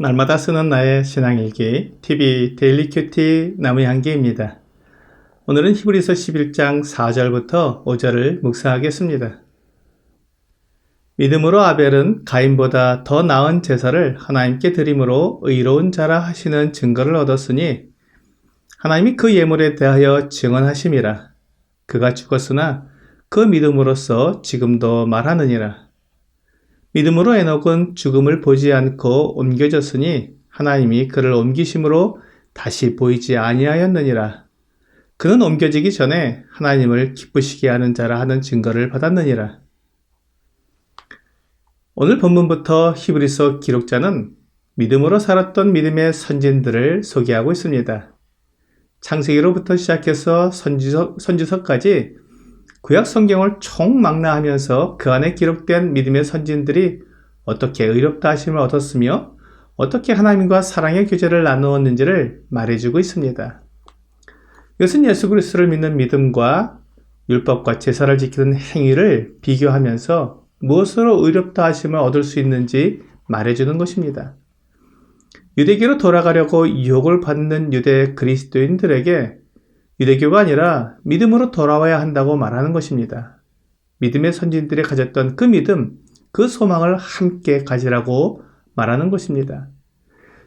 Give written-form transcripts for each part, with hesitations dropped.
날마다 쓰는 나의 신앙일기 TV 데일리 큐티 나무향기입니다. 오늘은 히브리서 11장 4절부터 5절을 묵상하겠습니다. 믿음으로 아벨은 가인보다 더 나은 제사를 하나님께 드림으로 의로운 자라 하시는 증거를 얻었으니 하나님이 그 예물에 대하여 증언하심이라. 그가 죽었으나 그 믿음으로써 지금도 말하느니라. 믿음으로 에녹은 죽음을 보지 않고 옮겨졌으니 하나님이 그를 옮기심으로 다시 보이지 아니하였느니라. 그는 옮겨지기 전에 하나님을 기쁘시게 하는 자라 하는 증거를 받았느니라. 오늘 본문부터 히브리서 기록자는 믿음으로 살았던 믿음의 선진들을 소개하고 있습니다. 창세기로부터 시작해서 선지서까지 구약 성경을 총망라하면서 그 안에 기록된 믿음의 선진들이 어떻게 의롭다 하심을 얻었으며 어떻게 하나님과 사랑의 교제를 나누었는지를 말해주고 있습니다. 이것은 예수 그리스도를 믿는 믿음과 율법과 제사를 지키는 행위를 비교하면서 무엇으로 의롭다 하심을 얻을 수 있는지 말해주는 것입니다. 유대교로 돌아가려고 유혹을 받는 유대 그리스도인들에게 유대교가 아니라 믿음으로 돌아와야 한다고 말하는 것입니다. 믿음의 선진들이 가졌던 그 믿음, 그 소망을 함께 가지라고 말하는 것입니다.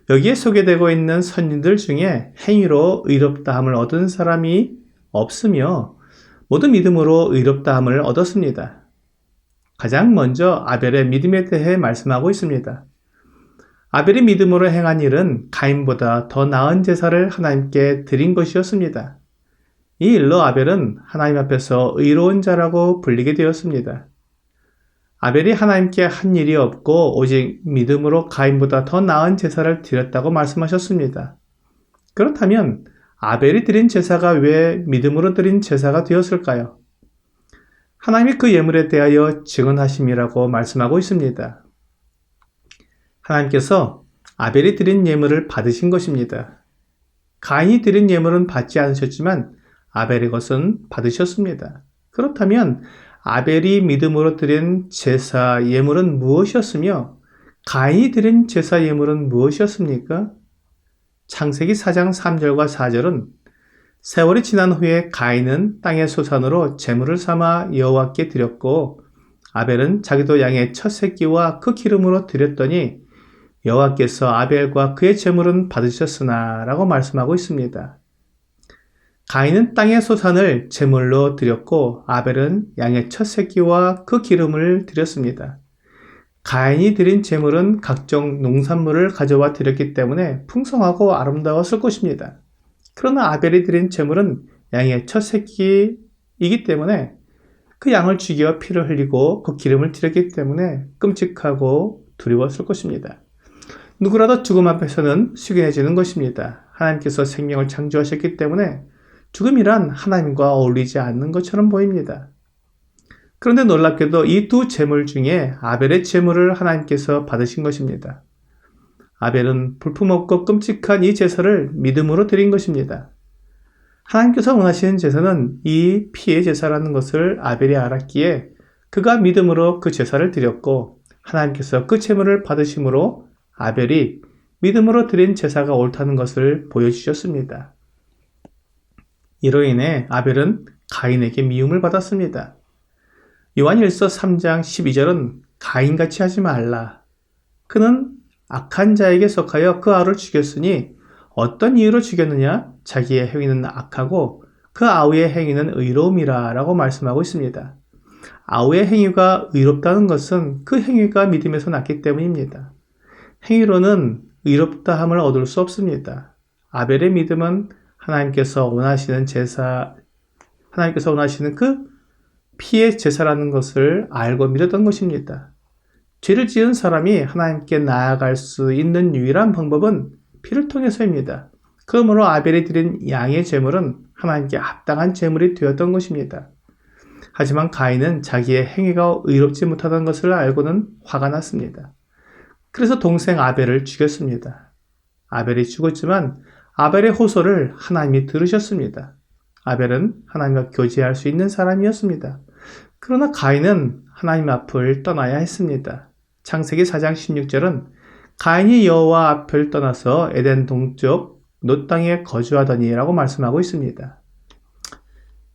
여기에 소개되고 있는 선진들 중에 행위로 의롭다함을 얻은 사람이 없으며 모두 믿음으로 의롭다함을 얻었습니다. 가장 먼저 아벨의 믿음에 대해 말씀하고 있습니다. 아벨이 믿음으로 행한 일은 가인보다 더 나은 제사를 하나님께 드린 것이었습니다. 이 일로 아벨은 하나님 앞에서 의로운 자라고 불리게 되었습니다. 아벨이 하나님께 한 일이 없고 오직 믿음으로 가인보다 더 나은 제사를 드렸다고 말씀하셨습니다. 그렇다면 아벨이 드린 제사가 왜 믿음으로 드린 제사가 되었을까요? 하나님이 그 예물에 대하여 증언하심이라고 말씀하고 있습니다. 하나님께서 아벨이 드린 예물을 받으신 것입니다. 가인이 드린 예물은 받지 않으셨지만 아벨의 것은 받으셨습니다. 그렇다면 아벨이 믿음으로 드린 제사 예물은 무엇이었으며 가인이 드린 제사 예물은 무엇이었습니까? 창세기 4장 3절과 4절은 세월이 지난 후에 가인은 땅의 소산으로 제물을 삼아 여호와께 드렸고 아벨은 자기도 양의 첫 새끼와 그 기름으로 드렸더니 여호와께서 아벨과 그의 제물은 받으셨으나 라고 말씀하고 있습니다. 가인은 땅의 소산을 제물로 드렸고 아벨은 양의 첫 새끼와 그 기름을 드렸습니다. 가인이 드린 제물은 각종 농산물을 가져와 드렸기 때문에 풍성하고 아름다웠을 것입니다. 그러나 아벨이 드린 제물은 양의 첫 새끼이기 때문에 그 양을 죽여 피를 흘리고 그 기름을 드렸기 때문에 끔찍하고 두려웠을 것입니다. 누구라도 죽음 앞에서는 숙연해지는 것입니다. 하나님께서 생명을 창조하셨기 때문에 죽음이란 하나님과 어울리지 않는 것처럼 보입니다. 그런데 놀랍게도 이 두 제물 중에 아벨의 제물을 하나님께서 받으신 것입니다. 아벨은 볼품없고 끔찍한 이 제사를 믿음으로 드린 것입니다. 하나님께서 원하시는 제사는 이 피의 제사라는 것을 아벨이 알았기에 그가 믿음으로 그 제사를 드렸고 하나님께서 그 제물을 받으심으로 아벨이 믿음으로 드린 제사가 옳다는 것을 보여주셨습니다. 이로 인해 아벨은 가인에게 미움을 받았습니다. 요한일서 3장 12절은 가인같이 하지 말라. 그는 악한 자에게 속하여 그 아우를 죽였으니 어떤 이유로 죽였느냐? 자기의 행위는 악하고 그 아우의 행위는 의로움이라 라고 말씀하고 있습니다. 아우의 행위가 의롭다는 것은 그 행위가 믿음에서 났기 때문입니다. 행위로는 의롭다함을 얻을 수 없습니다. 아벨의 믿음은 하나님께서 원하시는 그 피의 제사라는 것을 알고 믿었던 것입니다. 죄를 지은 사람이 하나님께 나아갈 수 있는 유일한 방법은 피를 통해서입니다. 그러므로 아벨이 드린 양의 제물은 하나님께 합당한 제물이 되었던 것입니다. 하지만 가인은 자기의 행위가 의롭지 못하다는 것을 알고는 화가 났습니다. 그래서 동생 아벨을 죽였습니다. 아벨이 죽었지만 아벨의 호소를 하나님이 들으셨습니다. 아벨은 하나님과 교제할 수 있는 사람이었습니다. 그러나 가인은 하나님 앞을 떠나야 했습니다. 창세기 4장 16절은 가인이 여호와 앞을 떠나서 에덴 동쪽 놋 땅에 거주하더니 라고 말씀하고 있습니다.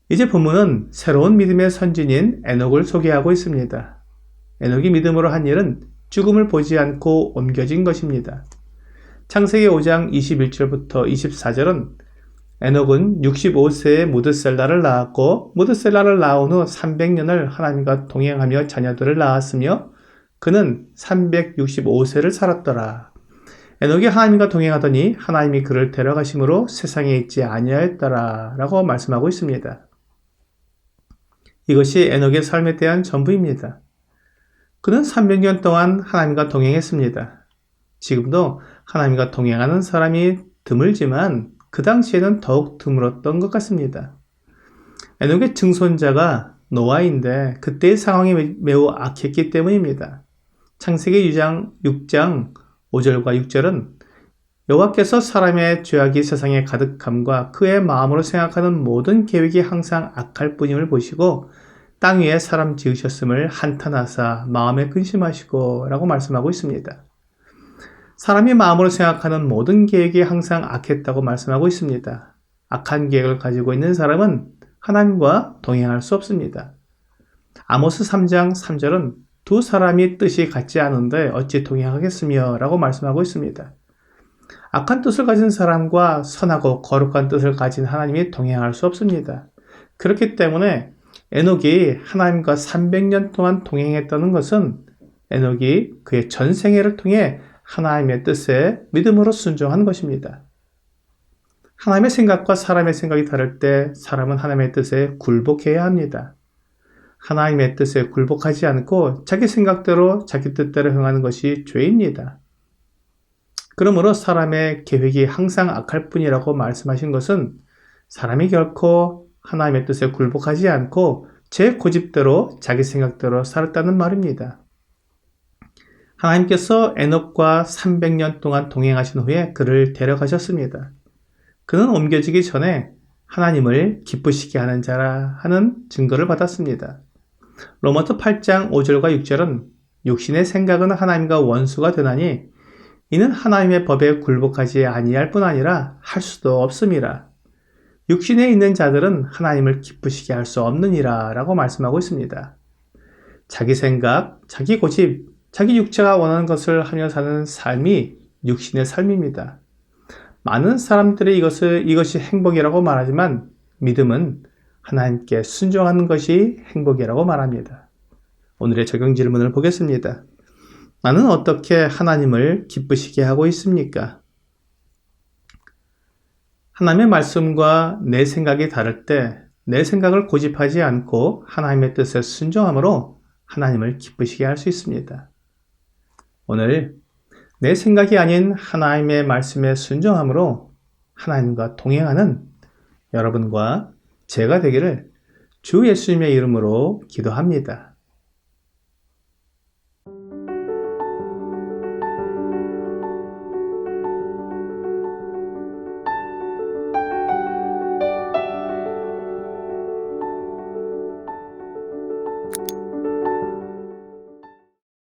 이제 본문은 새로운 믿음의 선진인 에녹을 소개하고 있습니다. 에녹이 믿음으로 한 일은 죽음을 보지 않고 옮겨진 것입니다. 창세기 5장 21절부터 24절은 에녹은 65세에 무드셀라를 낳았고 무드셀라를 낳은 후 300년을 하나님과 동행하며 자녀들을 낳았으며 그는 365세를 살았더라. 에녹이 하나님과 동행하더니 하나님이 그를 데려가심으로 세상에 있지 아니하였더라 라고 말씀하고 있습니다. 이것이 에녹의 삶에 대한 전부입니다. 그는 300년 동안 하나님과 동행했습니다. 지금도 하나님과 동행하는 사람이 드물지만 그 당시에는 더욱 드물었던 것 같습니다. 에녹의 증손자가 노아인데 그때의 상황이 매우 악했기 때문입니다. 창세기 6장 5절과 6절은 여호와께서 사람의 죄악이 세상에 가득함과 그의 마음으로 생각하는 모든 계획이 항상 악할 뿐임을 보시고 땅 위에 사람 지으셨음을 한탄하사 마음에 근심하시고 라고 말씀하고 있습니다. 사람이 마음으로 생각하는 모든 계획이 항상 악했다고 말씀하고 있습니다. 악한 계획을 가지고 있는 사람은 하나님과 동행할 수 없습니다. 아모스 3장 3절은 두 사람이 뜻이 같지 않은데 어찌 동행하겠으며 라고 말씀하고 있습니다. 악한 뜻을 가진 사람과 선하고 거룩한 뜻을 가진 하나님이 동행할 수 없습니다. 그렇기 때문에 에녹이 하나님과 300년 동안 동행했다는 것은 에녹이 그의 전생애를 통해 하나님의 뜻에 믿음으로 순종한 것입니다. 하나님의 생각과 사람의 생각이 다를 때 사람은 하나님의 뜻에 굴복해야 합니다. 하나님의 뜻에 굴복하지 않고 자기 생각대로 자기 뜻대로 행하는 것이 죄입니다. 그러므로 사람의 계획이 항상 악할 뿐이라고 말씀하신 것은 사람이 결코 하나님의 뜻에 굴복하지 않고 제 고집대로 자기 생각대로 살았다는 말입니다. 하나님께서 에녹과 300년 동안 동행하신 후에 그를 데려가셨습니다. 그는 옮겨지기 전에 하나님을 기쁘시게 하는 자라 하는 증거를 받았습니다. 로마서 8장 5절과 6절은 육신의 생각은 하나님과 원수가 되나니 이는 하나님의 법에 굴복하지 아니할 뿐 아니라 할 수도 없음이라. 육신에 있는 자들은 하나님을 기쁘시게 할 수 없느니라 라고 말씀하고 있습니다. 자기 생각, 자기 고집, 자기 육체가 원하는 것을 하며 사는 삶이 육신의 삶입니다. 많은 사람들이 이것이 행복이라고 말하지만 믿음은 하나님께 순종하는 것이 행복이라고 말합니다. 오늘의 적용 질문을 보겠습니다. 나는 어떻게 하나님을 기쁘시게 하고 있습니까? 하나님의 말씀과 내 생각이 다를 때 내 생각을 고집하지 않고 하나님의 뜻에 순종함으로 하나님을 기쁘시게 할 수 있습니다. 오늘 내 생각이 아닌 하나님의 말씀에 순종함으로 하나님과 동행하는 여러분과 제가 되기를 주 예수님의 이름으로 기도합니다.